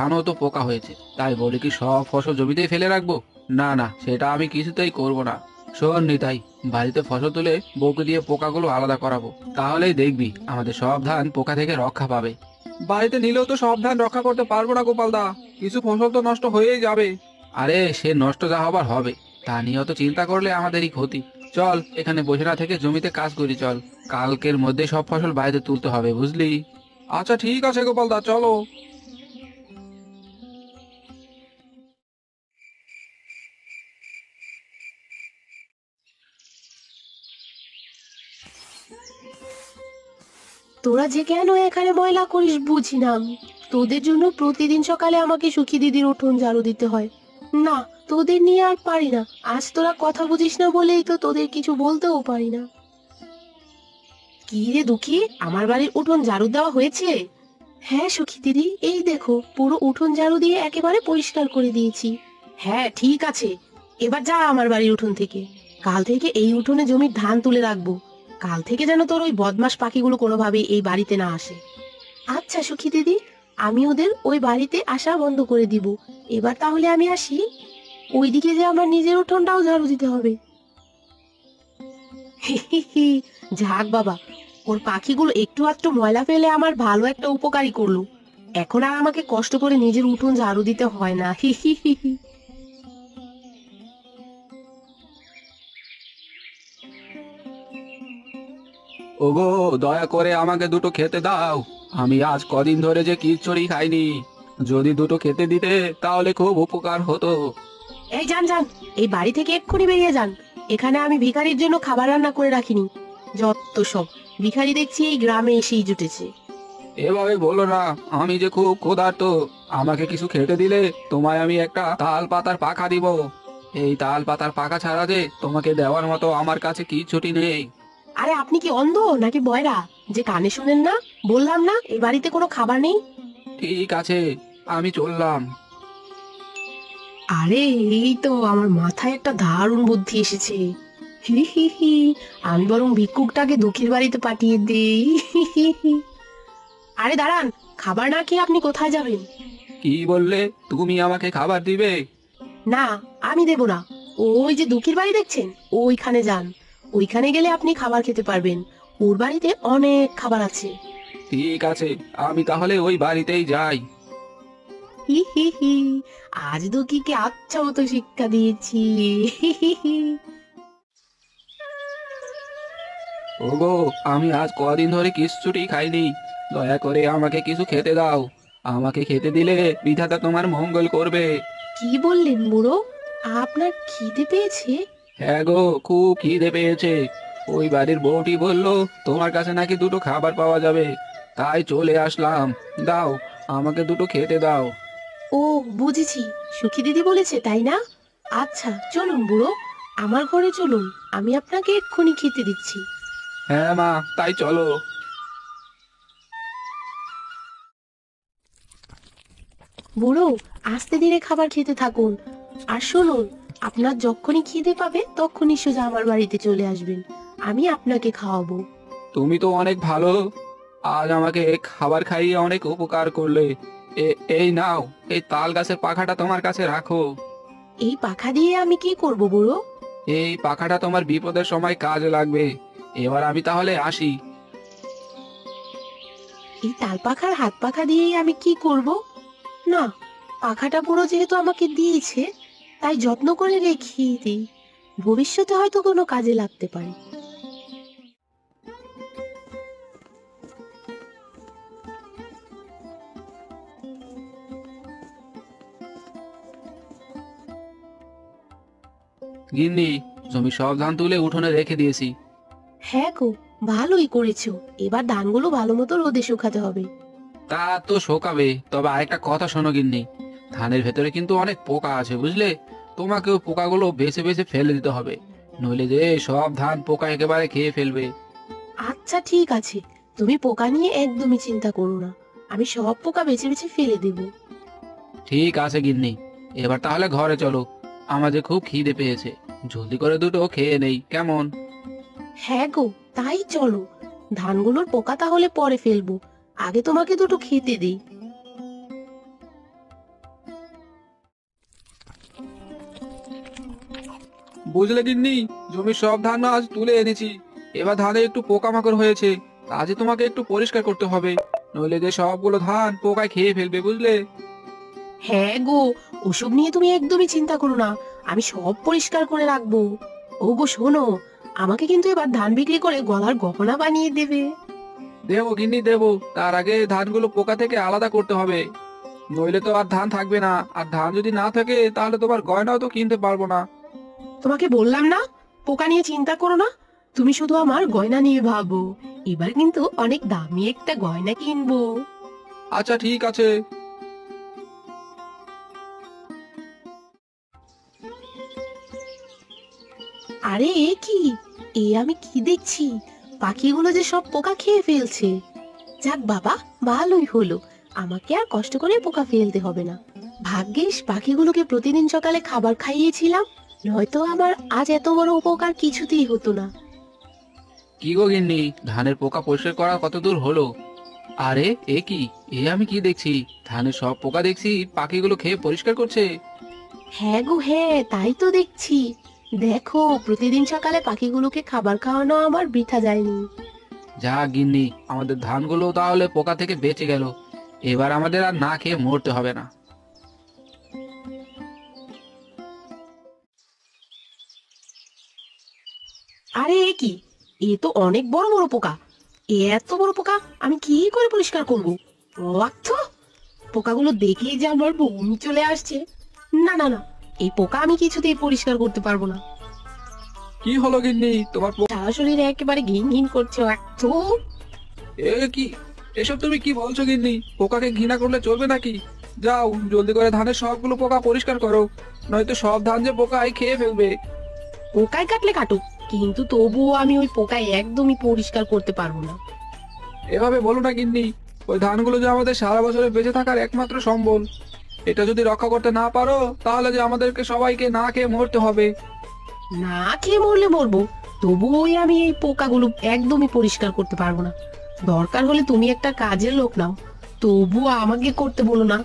ধানও তো পোকা হয়েছে, তাই বলে কি সব ফসল জমিতেই ফেলে রাখবো? না না, সেটা আমি কিছুতেই করব না। শোন নিতাই, বাড়িতে ফসল তুলে বউকে দিয়ে পোকাগুলো আলাদা করাবো, তাহলেই দেখবি আমাদের সব ধান পোকা থেকে রক্ষা পাবে। বাড়িতে নিলেও তো সব ধান রক্ষা করতে পারবো না গোপালদা, কিছু ফসল তো নষ্ট হয়েই যাবে। আরে সে নষ্ট যা হবার হবে, তা নিয়ে অত চিন্তা করলে আমাদেরই ক্ষতি। চল এখানে বসে না থেকে জমিতে কাজ করি, চল। কালকের মধ্যে সব ফসল বাড়িতে তুলতে হবে, বুঝলি? আচ্ছা ঠিক আছে গোপালদা, চলো। তোরা যে কেন এখানে ময়লা করিস বুঝি না আমি। তোদের জন্য প্রতিদিন সকালে আমাকে সুখী দিদির উঠোন ঝাড়ু দিতে হয়। না, তোদের নিয়ে আর পারি না। আজ তোরা কথা বুঝিস না বলেই তো তোদের কিছু বলতেও পারি না। কি রে দুঃখী, আমার বাড়ির উঠোন ঝাড়ু দেওয়া হয়েছে? হ্যাঁ সুখী দিদি, এই দেখো পুরো উঠোন ঝাড়ু দিয়ে একেবারে পরিষ্কার করে দিয়েছি। হ্যাঁ ঠিক আছে, এবার যা আমার বাড়ির উঠোন থেকে। কাল থেকে এই উঠোনে জমির ধান তুলে রাখবো। কাল থেকে যেন তোর ওই বদমাস পাখিগুলো কোনোভাবেই এই বাড়িতে না আসে। আচ্ছা সুখী দিদি, আমি ওদের ওই বাড়িতে আসা বন্ধ করে দিব। এবার তাহলে আমি আসি। ওইদিকে যে আমার নিজের উঠোনটাও ঝাড়ু দিতে হবে। যাক বাবা, ওর পাখিগুলো একটু আধটু ময়লা ফেলে আমার ভালো একটা উপকারই করলো। এখন আর আমাকে কষ্ট করে নিজের উঠোন ঝাড়ু দিতে হয় না। হি হি হি হি। ওগো, দয়া করে আমাকে দুটো খেতে দাও। আমি আজ কদিন ধরে যে খিচুড়ি খাইনি, যদি দুটো খেতে দিতে তাহলে খুব উপকার হতো। এই যান যান, এই বাড়ি থেকে এক্ষুনি বেরিয়ে যান। এখানে আমি ভিখারির জন্য খাবার রান্না করে রাখিনি। যত সব ভিখারি দেখছি এই গ্রামে এসেই জুটেছে। এভাবে বলো না, আমি যে খুব ক্ষুধার্ত। আমাকে কিছু খেতে দিলে তোমায় আমি একটা তাল পাতার পাখা দিব। এই তাল পাতার পাখা ছাড়া যে তোমাকে দেওয়ার মতো আমার কাছে কিচ্ছুটি নেই। আরে আপনি কি অন্ধ নাকি বয়রা যে কানে শুনেন না? বললাম না এই বাড়িতে কোনো খাবার নেই। ঠিক আছে, আমি চললাম। আরে এই তো আমার মাথায় একটা দারুণ বুদ্ধি এসেছে। হি হি হি, আমি বরং ভিক্ষুকটাকে দুঃখীর বাড়িতে পাঠিয়ে দেই। হি হি হি। আরে দাঁড়ান, খাবার না খেয়ে আপনি কোথায় যাবেন? কি বললে? তুমি আমাকে খাবার দিবে? না, আমি দেব না। ওই যে দুঃখীর বাড়ি দেখছেন, ওইখানে যান। ওইখানে গেলে আপনি খাবার খেতে পারবেন। ওর বাড়িতে অনেক খাবার আছে। ঠিক আছে, আমি তাহলে ওই বাড়িতেই যাই। হি হি হি, আজ দুঃখীকে আচ্ছা মতো শিক্ষা দিয়েছি। হি হি হি। ওগো, আমি আজ কদিন ধরে কিচ্ছুটি খাইনি, দয়া করে আমাকে কিছু খেতে দাও। আমাকে খেতে দিলে বিধাতা তোমার মঙ্গল করবে। কি বললেন বুড়ো? আপনার খিদে পেয়েছে? হ্যাঁ গো, খুব খিদে পেয়েছে। ওই বাড়ির বউটি বললো তোমার কাছে নাকি দুটো খাবার পাওয়া যাবে, তাই চলে আসলাম। দাও, আমাকে দুটো খেতে দাও। ও বুঝেছি, সুখী দিদি বলেছে তাই না? আচ্ছা চলুন বুড়ো, আমার ঘরে চলুন, আমি আপনাকে এক্ষুনি খেতে দিচ্ছি। হ্যাঁ মা, তাই চলো। বুড়ো, আস্তে ধীরে খাবার খেতে থাকুন। আর শুনুন, আপনার যখনই খিদে পাবে তখনই সোজা আমার বাড়িতে চলে আসবেন। আমি আপনাকে খাওয়াবো। তুমি তো অনেক ভালো, আজ আমাকে খাবার খাইয়ে অনেক উপকার করলে। এই নাও, এই তাল গাছের পাখাটা তোমার কাছে রাখো। এই পাখা দিয়ে আমি কি করব বুড়ো? এই পাখাটা তোমার বিপদের সময় কাজে লাগবে। এবার আমি তাহলে আসি। এই তাল পাখার হাত পাখা দিয়েই আমি কি করব? না, পাখাটা বুড়ো যেহেতু আমাকে দিয়েছে, তাই যত্ন করে রেখেই দিই। ভবিষ্যতে হয়তো কোনো কাজে লাগতে পারে। গিন্নি, জমি সব ধান তুলে উঠোনে রেখে দিয়েছি। হ্যাঁ গো, ভালোই করেছো। এবার ধানগুলো ভালো মতো রোদে শুকাতে হবে। তা তো শোকাবে, তবে আরেকটা কথা শোনো গিন্নি, ধানের ভেতরে কিন্তু অনেক পোকা আছে বুঝলে। তোমাকেও পোকাগুলো বেছে বেছে ফেলে দিতে হবে, নইলে যে সব ধান পোকা একেবারে খেয়ে ফেলবে। আচ্ছা ঠিক আছে, তুমি পোকা নিয়ে একদমই চিন্তা করো না। আমি সব পোকা বেছে বেছে ফেলে দেব। ঠিক আছে গিন্নি, এবার তাহলে ঘরে চলো। আমাদের খুব খিদে পেয়েছে, জলদি করে দুটো খেয়ে নেই কেমন? হ্যাঁ গো, তাই চলো। ধানগুলোর পোকা তাহলে পরে ফেলবো, আগে তোমাকে দুটো খেতে দিই। বুঝলে গিন্নি, জমির সব ধান আজ তুলে এনেছি। এবার ধানে একটু পোকামাকড় হয়েছে, আজই তোমাকে একটু পরিষ্কার করতে হবে, নইলে যে সবগুলো ধান পোকায় খেয়ে ফেলবে, বুঝলে? হ্যাঁ গো, ওসব নিয়ে তুমি একদমই চিন্তা করো না, আমি সব পরিষ্কার করে রাখবো। ও গো শোনো, আমাকে কিন্তু এবার ধান বিক্রি করে গলার গহনা বানিয়ে দেবে। দেবো গিন্নি দেবো, তার আগে ধানগুলো পোকা থেকে আলাদা করতে হবে, নইলে তো আর ধান থাকবে না, আর ধান যদি না থাকে তাহলে তোমার গয়নাও তো কিনতে পারবো না। তোমাকে বললাম না, পোকা নিয়ে চিন্তা করো না, তুমি শুধু আমার গয়না নিয়ে ভাবো। এবার কিন্তু অনেক দামি একটা গয়না কিনবো। আচ্ছা ঠিক আছে। আরে এ কি, আমি কি দেখছি, পাখিগুলো যে সব পোকা খেয়ে ফেলছে। যাক বাবা, ভালোই হলো, আমাকে আর কষ্ট করে পোকা ফেলতে হবে না। ভাগ্যিস পাখিগুলোকে প্রতিদিন সকালে খাবার খাইয়েছিলাম, নয়তো আমার আজ এত বড় উপকার কিছুতেই হতো না। কি গো গিন্নি, ধানের পোকা পরিষ্কার করা কত দূর হলো? আরে এ কি, আমি কি দেখছি, ধানের সব পোকা দেখছি পাখিগুলো খেয়ে পরিষ্কার করছে। হ্যাঁ গো হ্যাঁ, তাই তো দেখছি। দেখো, প্রতিদিন সকালে পাখিগুলোকে খাবার খাওয়ানো আমার বৃথা যায়নি। যা গিন্নি, আমাদের ধানগুলো তাহলে পোকা থেকে বেঁচে গেল, এবার আমাদের আর না খেয়ে মরতে হবে না। আরে এ কি, তো অনেক বড় বড় পোকা। এত বড় পোকা আমি কি করে পরিষ্কার করব? তো পোকাগুলো দেখেই যে আমার বমি চলে আসছে। না না না, এই পোকা আমি কিছুতেই পরিষ্কার করতে পারবো না। কি হলো গিন্নি, তোমার সারা শরীরে একেবারে ঘিন ঘিন করছে তো। এ কি, এসব তুমি কি বলছো গিন্নি? পোকাকে ঘৃণা করলে চলবে নাকি? যাও জলদি করে ধানের সবগুলো পোকা পরিষ্কার করো, নয়তো সব ধান যে পোকায় খেয়ে ফেলবে। পোকায় কাটলে কাটুক, কিন্তু তবুও আমি ওই পোকায় একদমই পরিষ্কার করতে পারবো না। এভাবে বলো না গিন্নি, ওই ধানগুলো যে আমাদের সারা বছরে বেঁচে থাকার একমাত্র সম্বল, এটা যদি রক্ষা করতে না পারো তাহলে যে আমাদেরকে সবাইকে না খেয়ে মরতে হবে। না খেয়ে মরলে মরবো, তবুও আমি এই পোকাগুলো একদমই পরিষ্কার করতে পারবো না। দরকার হলে তুমি একটা কাজের লোক নাও, তবুও আমাকে করতে বলো না।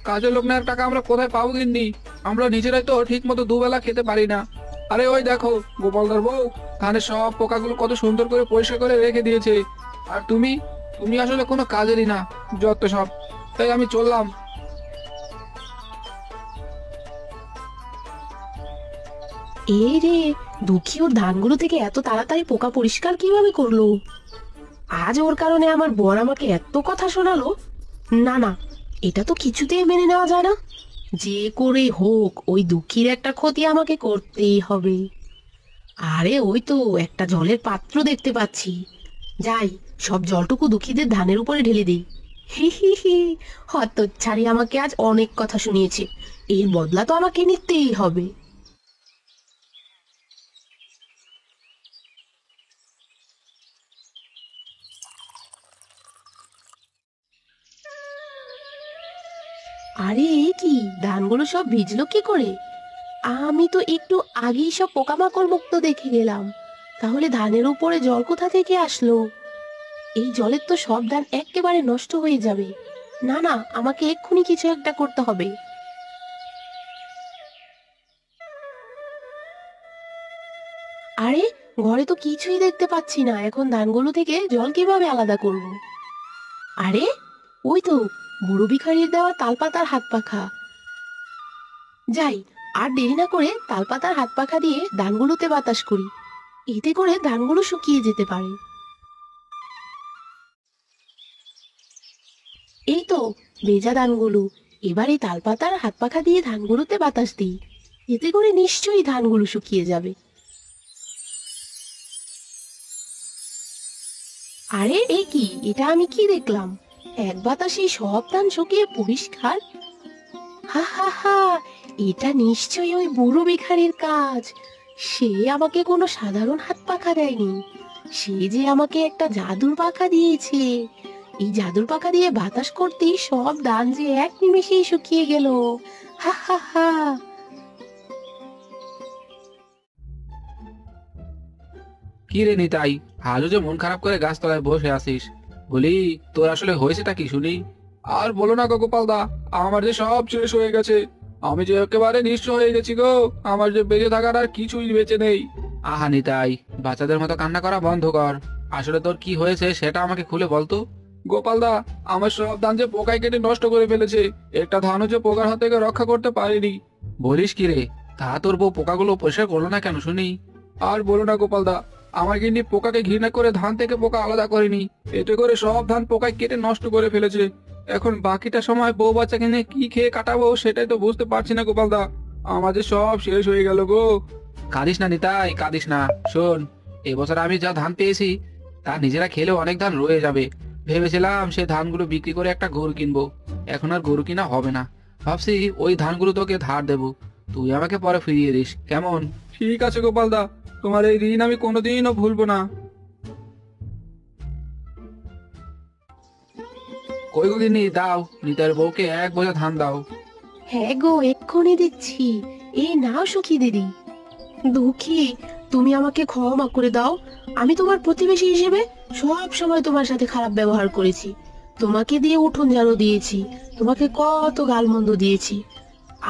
কাজের লোক নেওয়ার টাকা আমরা কোথায় পাবো গিন্নি? আমরা নিজেরাই তো ঠিক মতো দুবেলা খেতে পারি না। আরে ওই দেখো, গোপালদার বউ ধানের সব পোকাগুলো কত সুন্দর করে পরিষ্কার করে রেখে দিয়েছে, আর তুমি তুমি আসলে কোনো কাজেরই না, যত সব। তাই আমি চললাম। এই রে, দুঃখী ওর ধানগুলো থেকে এত তাড়াতাড়ি পোকা পরিষ্কার কিভাবে করলো? আজ ওর কারণে আমার বর আমাকে এত কথা শোনালো। না না, এটা তো কিছুতেই মেনে নেওয়া যায় না। যে করে হোক ওই দুঃখীর একটা ক্ষতি আমাকে করতেই হবে। আরে ওই তো একটা জলের পাত্র দেখতে পাচ্ছি, যাই সব জলটুকু দুঃখীদের ধানের উপরে ঢেলে দিই। হি হি হি, হতচ্ছাড়ি আমাকে আজ অনেক কথা শুনিয়েছে, এর বদলা তো আমাকে নিতেই হবে। আরে এ কি, ধানগুলো সব ভিজলো কি করে? আমি তো একটু আগেই সব পোকামাকড় মুক্ত দেখে গেলাম, তাহলে ধানের উপরে জল কোথা থেকে আসলো? এই জলের তো সব ধান একেবারে নষ্ট হয়ে যাবে। না না, আমাকে এক্ষুনি কিছু একটা করতে হবে। আরে, ঘরে তো কিছুই দেখতে পাচ্ছি না, এখন ধানগুলো থেকে জল কিভাবে আলাদা করব? আরে ওই তো বুড়ো ভিখারির দেওয়া তালপাতার হাত পাখা। যাই, আর দেরি না করে তালপাতার হাত পাখা দিয়ে ধানগুলোতে বাতাস করি, এতে করে ধানগুলো শুকিয়ে যেতে পারে। এই তো ভেজা ধানগুলো, এবার এই তালপাতার হাত পাখা দিয়ে ধানগুলোতে বাতাস দিই, এতে করে নিশ্চয়ই ধানগুলো শুকিয়ে যাবে। আরে এ কি, এটা আমি কি দেখলাম? এক বাতাসে সব ধান শুকিয়ে পরিষ্কার। হা হা হা, এটা নিশ্চয়ই ওই বুড়ো ভিখারির কাজ। সে আমাকে কোনো সাধারণ হাত পাখা দেয়নি, সে যে আমাকে একটা জাদুর পাখা দিয়েছে। এই জাদুর পাখা দিয়ে বাতাস করতেই সব ধান যে এক নিমেষেই শুকিয়ে গেল। হা হা হা। কি রে নিতাই, আজও যে মন খারাপ করে গাছতলায় বসে আছিস, বলি তোর আসলে হয়েছেটা কি শুনি? আর বলো না গো গোপাল দা, আমার যে সব শেষ হয়ে গেছে, আমি যে একেবারে নিঃস্ব হয়ে গেছি গো, আমার যে বেঁচে থাকার আর কিছুই বেঁচে নেই। আহা নিতাই, বাচ্চাদের মতো কান্না করা বন্ধ কর। আসলে তোর কি হয়েছে সেটা আমাকে খুলে বলতো। গোপালদা, আমার সব ধান যে পোকায় কেটে নষ্ট করে ফেলেছে, একটা ধানও যে পোকার হাত থেকে রক্ষা করতে পারিনি। বলিস কি রে? তা তোর বউ পোকাগুলো পরিষ্কার করলো না কেন শুনি? আর বলো না গোপালদা, আমার গিন্নি পোকাকে ঘৃণা করে ধান থেকে পোকা আলাদা করেনি, এতে করে সব ধান পোকায় কেটে নষ্ট করে ফেলেছে। এখন বাকিটা সময় বউ বাচ্চাকে নিয়ে কি খেয়ে কাটাবো সেটাই তো বুঝতে পারছি না গোপালদা। আমাদের সব শেষ হয়ে গেল গো। কাঁদিস না নিতাই, কাঁদিস না। শোন, এবছর আমি যা ধান পেয়েছি তা নিজেরা খেলেও অনেক ধান রয়ে যাবে। ভেবেছিলাম সেই ধানগুলো বিক্রি করে একটা গরু কিনবো, এখন আর গরু কিনা হবে না। ভাবছি ওই ধানগুলো তোকে ধার দেবো, তুই আমাকে পরে ফিরিয়ে দিস, কেমন? ঠিক আছে গোপালদা, তোমার এই ঋণ আমি কোনোদিনও ভুলবো না। কই গো গিন্নি, দাও নিতাইয়ের বউকে এক বোঝা ধান দাও। হ্যাঁ গো, এক্ষুনি দিচ্ছি। এই নাও সুখী দিদি। দুঃখী, তুমি আমাকে ক্ষমা করে দাও। আমি তোমার প্রতিবেশী হিসেবে সব সময় তোমার সাথে খারাপ ব্যবহার করেছি। তোমাকে দিয়ে উঠোন ঝাড়ু দিয়েছি, তোমাকে কত গালমন্দ দিয়েছি।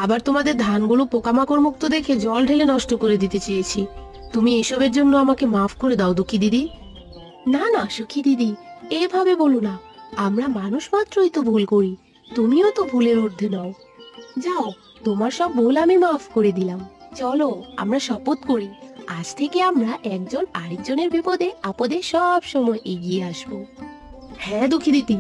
আবার তোমাদের ধানগুলো পোকামাকড় মুক্ত দেখে জল ঢেলে নষ্ট করে দিতে চেয়েছি। তুমি এসবের জন্য আমাকে মাফ করে দাও দুঃখী দিদি। না না সুখী দিদি, এভাবে বলো না। আমরা মানুষ মাত্রই তো ভুল করি, তুমিও তো ভুলের ঊর্ধ্বে নও। যাও, তোমার সব ভুল আমি মাফ করে দিলাম। চলো আমরা শপথ করি, আজ থেকে আমরা একজন আরেকজনের বিপদে আপদে সব সময় এগিয়ে আসবো। হ্যাঁ দুঃখী দিদি।